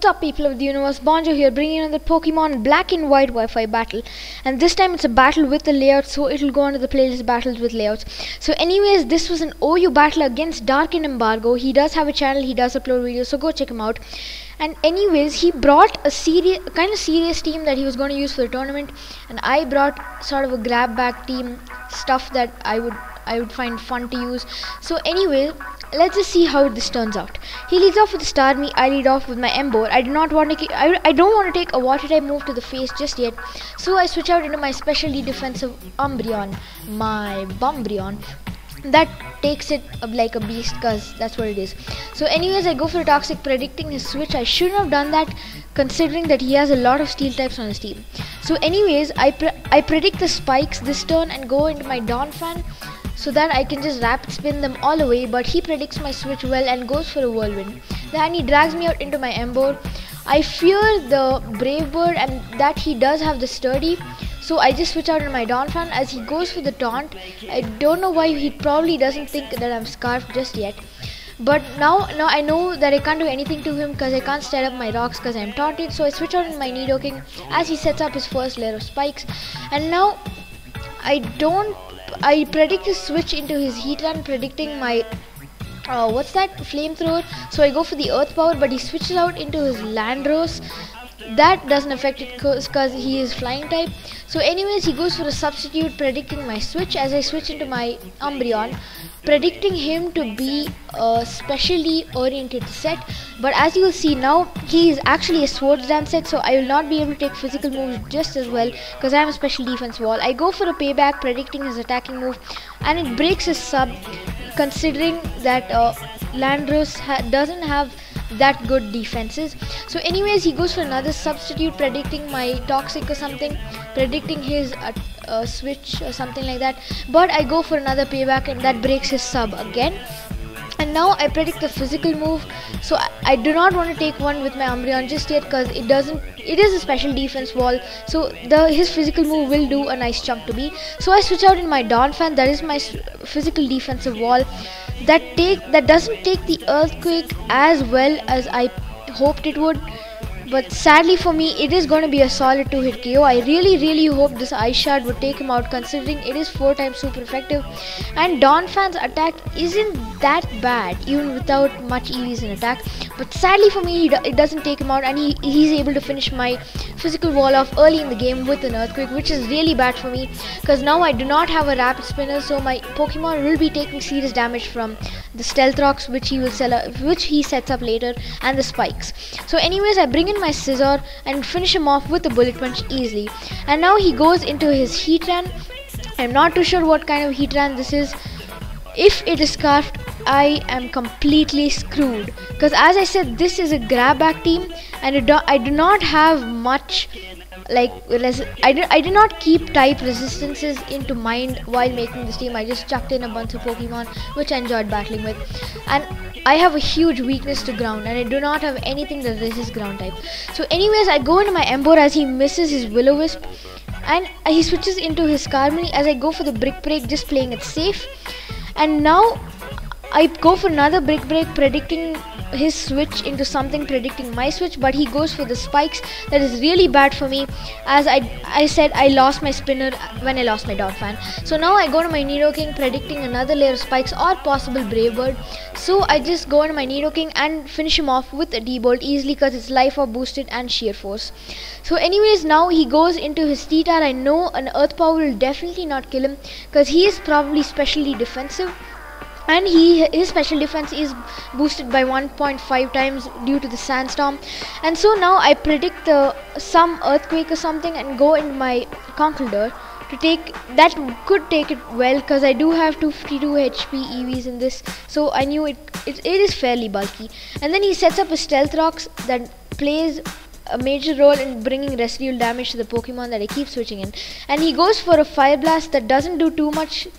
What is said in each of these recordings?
What's up, people of the universe? Bonjo here, bringing in the Pokemon Black and White Wi-Fi battle. And this time it's a battle with the layout, so it'll go onto the playlist battles with layouts. So anyways, this was an OU battle against DarkenedEmbargo. He does have a channel, he does upload videos, so go check him out. And anyways, he brought a kind of serious team that he was going to use for the tournament, and I brought sort of a grab bag team, stuff that I would find fun to use. So anyway, let's just see how this turns out. He leads off with the Starmie. I lead off with my Ember. I don't want to take a water type move to the face just yet, so I switch out into my specially defensive Umbreon, my Bumbreon. That takes it like a beast, cause that's what it is. So anyways, I go for a Toxic, predicting his switch. I shouldn't have done that, considering that he has a lot of steel types on his team. So anyways, I predict the spikes this turn and go into my Donphan, so that I can just rapid spin them all away. But he predicts my switch well and goes for a Whirlwind. Then he drags me out into my Ember. I fear the Brave Bird and that he does have the Sturdy, so I just switch out in my Donphan as he goes for the Taunt. I don't know why he probably doesn't think that I'm Scarfed just yet. But now I know that I can't do anything to him because I can't stir up my rocks because I'm taunted. So I switch out in my Nidoking as he sets up his first layer of spikes. And now I predict his switch into his Heatran, predicting my flamethrower. So I go for the Earth Power, but he switches out into his Landros. That doesn't affect it because he is flying type. So anyways, he goes for a substitute, predicting my switch as I switch into my Umbreon, predicting him to be a specially oriented set. But as you will see now, he is actually a Swords Dance set, so I will not be able to take physical moves just as well because I am a special defense wall. I go for a payback, predicting his attacking move, and it breaks his sub, considering that Landros doesn't have that good defenses. So anyways, he goes for another substitute, predicting my Toxic or something, predicting his switch or something like that. But I go for another payback and that breaks his sub again. And now I predict the physical move, so I do not want to take one with my Umbreon just yet because it is a special defense wall, so his physical move will do a nice chunk to me. So I switch out in my Donphan, that is my physical defensive wall, that doesn't take the Earthquake as well as I hoped it would. But sadly for me, it is going to be a solid 2-hit KO. I really hope this Ice Shard would take him out, considering it is 4 times super effective. And Donphan's attack isn't that bad, even without much EVs in attack. But sadly for me, it doesn't take him out, and he's able to finish my physical wall off early in the game with an Earthquake, which is really bad for me, because now I do not have a Rapid Spinner, so my Pokemon will be taking serious damage from the Stealth Rocks, which he sets up later, and the Spikes. So anyways, I bring in my Scizor and finish him off with a Bullet Punch easily. And now he goes into his Heatran. I'm not too sure what kind of Heatran this is. If it is Scarfed, I am completely screwed, because as I said, this is a grab back team, and I do not have much I did not keep type resistances into mind while making this team. I just chucked in a bunch of Pokemon which I enjoyed battling with, and I have a huge weakness to ground, and I do not have anything that resists ground type. So anyways, I go into my Ember as he misses his Will-O-Wisp, and he switches into his Skarmory as I go for the Brick Break, just playing it safe. And now I go for another Brick Break, predicting his switch into something, predicting my switch, but he goes for the Spikes. That is really bad for me, as I said, I lost my spinner when I lost my Donphan. So now I go to my Nidoking, predicting another layer of Spikes or possible Brave Bird. So I just go into my Nidoking and finish him off with a D-Bolt easily, because it's Life Orb boosted and Sheer Force. So anyways, now he goes into his T-Tar. I know an Earth Power will definitely not kill him, because he is probably specially defensive, and his special defense is boosted by 1.5 times due to the Sandstorm. And so now I predict some Earthquake or something and go into my Conkeldurr to take that. Could take it well, because I do have 252 HP EVs in this, so I knew it is fairly bulky. And then he sets up his Stealth Rocks that plays a major role in bringing residual damage to the Pokemon that I keep switching in. And he goes for a Fire Blast that doesn't do too much.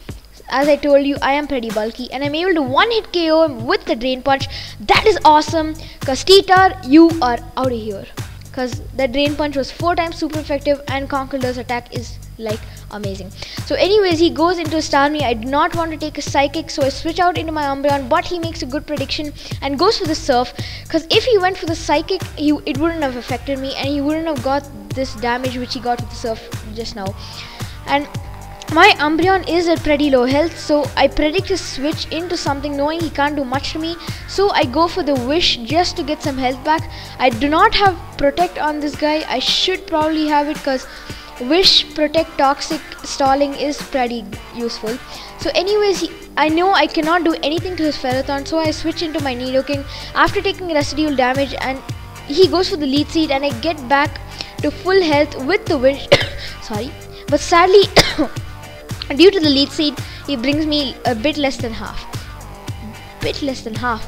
As I told you, I am pretty bulky, and I'm able to one-hit KO him with the Drain Punch. That is awesome, because T-Tar, you are out of here, because the Drain Punch was 4 times super effective, and Conkeldurr's attack is like amazing. So anyways, he goes into Starmie. I do not want to take a Psychic, so I switch out into my Umbreon, but he makes a good prediction and goes for the Surf, because if he went for the Psychic, it wouldn't have affected me and he wouldn't have got this damage which he got with the Surf just now. And my Umbreon is at pretty low health, so I predict a switch into something knowing he can't do much to me. So I go for the Wish just to get some health back. I do not have Protect on this guy. I should probably have it because Wish, Protect, Toxic, Stalling is pretty useful. So anyways, I know I cannot do anything to his Ferrothorn, so I switch into my Nidoking after taking residual damage, and he goes for the Leech Seed and I get back to full health with the Wish. Sorry, but sadly due to the Leech Seed, he brings me a bit less than half.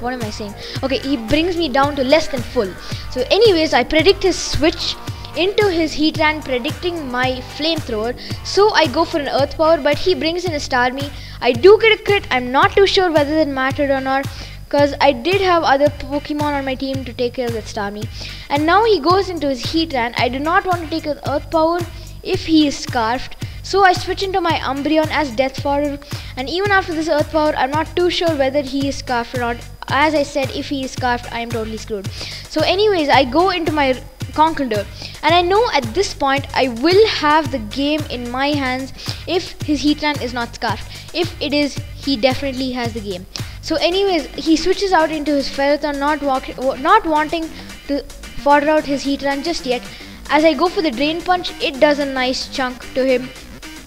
What am I saying? Okay, he brings me down to less than full. So anyways, I predict his switch into his Heatran, predicting my Flamethrower. So I go for an Earth Power, but he brings in a Starmie. I do get a crit. I'm not too sure whether that mattered or not, because I did have other Pokemon on my team to take care of that Starmie. And now he goes into his Heatran. I do not want to take an Earth Power if he is Scarfed, so I switch into my Umbreon as Death Fodder. And even after this Earth Power, I'm not too sure whether he is Scarfed or not. As I said, if he is Scarfed, I am totally screwed. So anyways, I go into my Conkeldurr, and I know at this point I will have the game in my hands if his Heatran is not Scarfed. If it is, he definitely has the game. So anyways, he switches out into his Ferrothorn, not wanting to fodder out his Heatran just yet. As I go for the Drain Punch, it does a nice chunk to him,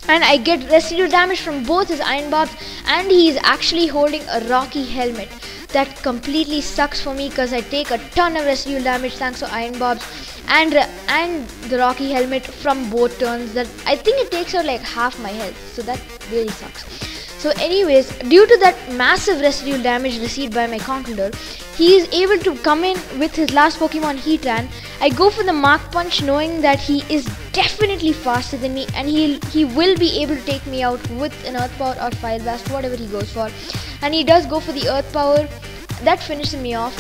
and I get residual damage from both his Iron Barbs, and he is actually holding a Rocky Helmet. That completely sucks for me because I take a ton of residual damage thanks to Iron Barbs and the Rocky Helmet from both turns. That I think it takes out like half my health, so that really sucks. So anyways, due to that massive residual damage received by my Conkeldurr, he is able to come in with his last Pokemon Heatran. I go for the Mark Punch knowing that he is definitely faster than me and he will be able to take me out with an Earth Power or Fire Blast, whatever he goes for. And he does go for the Earth Power. That finishes me off.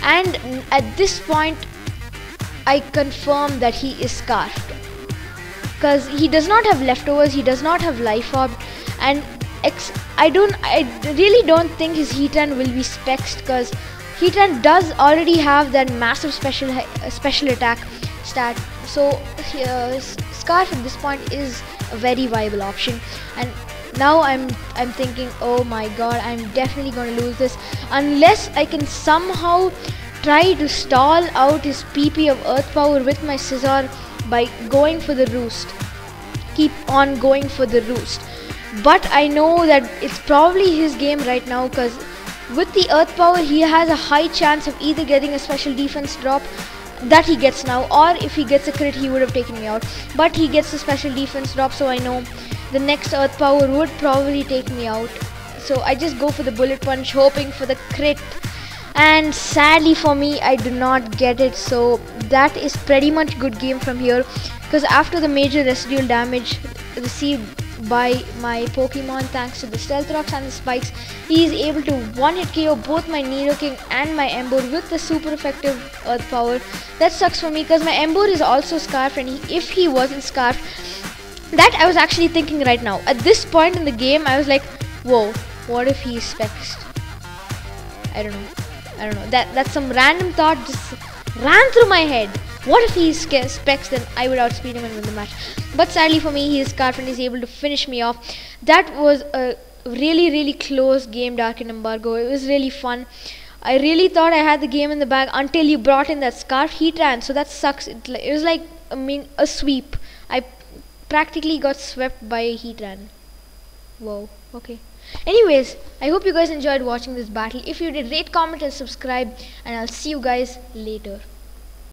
And at this point, I confirm that he is Scarfed, because he does not have Leftovers, he does not have Life Orb, and I really don't think his Heatran will be Spexed, because Heatran does already have that massive special attack stat. So Scarf at this point is a very viable option. And now I'm thinking, oh my god, I'm definitely going to lose this unless I can somehow try to stall out his PP of Earth Power with my Scizor by going for the Roost. Keep on going for the Roost. But I know that it's probably his game right now, because with the Earth Power he has a high chance of either getting a special defense drop that he gets now, or if he gets a crit he would have taken me out. But he gets a special defense drop, so I know the next Earth Power would probably take me out. So I just go for the Bullet Punch, hoping for the crit. And sadly for me, I do not get it. So that is pretty much good game from here, because after the major residual damage received by my Pokemon thanks to the Stealth Rocks and the Spikes, he is able to one-hit KO both my Nidoking and my Ember with the super effective Earth Power. That sucks for me because my Ember is also Scarfed, and if he wasn't Scarfed, that I was actually thinking right now. At this point in the game, I was like, whoa, what if he's Spexed? I don't know. That's some random thought just ran through my head. What if he's Spexed? Then I would outspeed him and win the match. But sadly for me, he is Scarfed and he's able to finish me off. That was a really close game, DarkenedEmbargo. It was really fun. I really thought I had the game in the bag until you brought in that Scarf Heatran. So that sucks. It was like a sweep. I practically got swept by Heatran. Whoa. Okay. Anyways, I hope you guys enjoyed watching this battle. If you did, rate, comment and subscribe, and I'll see you guys later.